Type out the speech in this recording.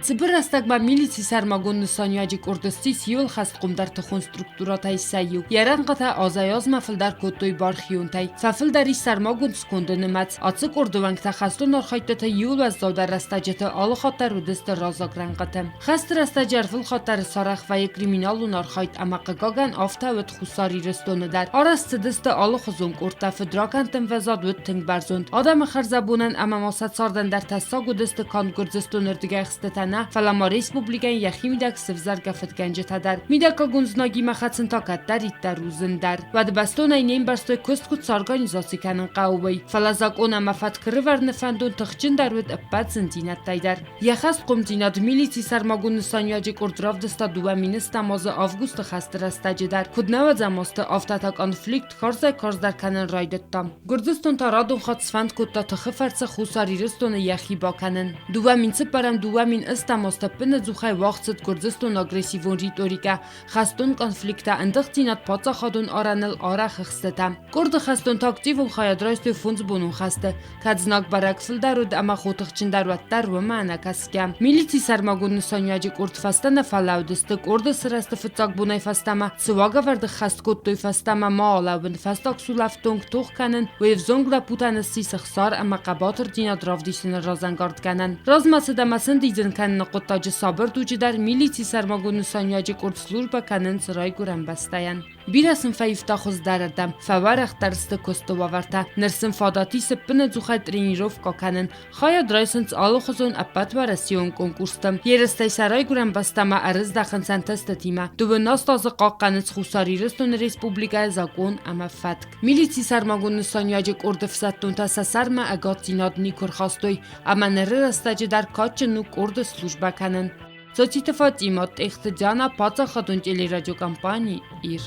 Цыбыр астагма милици сармагун нысаньяжи курдысти сиюл хастқум дар тухун структуратай сайю. Яран қата азаяз мафил дар көттой бархиюнтай. Фафил дариш сармагун скундынымац. Ацык урдувангта хастун архайтата юл ваздавдар растаджата алы хаттар удысты разагран қатым. Хаст растаджарфил хаттар сарах вай криминалун архайт амақығаган афтавыт хусари рыстоны дар. Арас цыдысты алы хызунг урта федракантым вазад выттынг барзунд. Адам харзабунан амамасат сардан дар тасаг удысты кангурзыстун ырдыга хстатан فلما ریسپوبلیکن یخی میدک سفزر گفت گنج تدر میدک گونزناگی مخصن تاکت در ایت در روزن در و دبستون اینیم برستوی کست کود سارگانیزاسی کنن قوی فلزاک اون مفت کره ورن فندون تخچن در ود ابد زندینت تایدر یخست قم دیناد میلیتی سرماگون نسانیاجی کردراف دستا دوامینست ماز آفگوست خست رستجه در کد نواد زماست آفتاتا کانفلیکت کارز در کنن رایدت تام گردستون تا رادون خاد سفند کد تا تخفرس خوساری رستون یخی با کنن دوامین سپرم دوامین استماست پن زوخای وقت کردستون اگریسیون ریتوریکا خستون کانفلیکتا اندختینات پاتا خادون آرانل آرا خستم کرد خستون تاکتیون خاید رایست فونز بونون خسته کدزناک برکسل درود اما خوتخچن درود در و معنا کسکم میلیتی سرماگون نسانیاجی کرد فستن فلاودست کرد سرست فتاک بونای فستما سواگا ورد خست کد توی فستما ما آلاون فستاک سولافتونگ توخ کنن و افزونگ دا پوتن سیسخ سار اما قباتر دینا درافدیشن رازنگارد کنن رازماسه مسن دیزن کنن قطاج صابر دوجی در میلیتی سرماگون نسانیاجی کرد سلور بکنن سرای گرم بستاین بیرسن فیفتا خوز دردم فورخ درست کستو وورتا نرسن فاداتی سپن زوخای ترینیروف کاکنن خواهد رایسنس آلو خزون اپت و رسیون کنکورستم یرستی سرای گرم بستما ارز دخن سنتست تیما دو ناستاز قاقنس خوساری رستون ریسپوبلیکا زاگون اما فتک میلیتی سرماگون نسانیاجی کرد فستون تا سرما اگات زیناد نیکر خواستوی اما نره رستاجی در کاچ نو کرد سلوجبا کنن. Societăți Fatimot, ehtăgeana pața hătunci radiocampanii ir.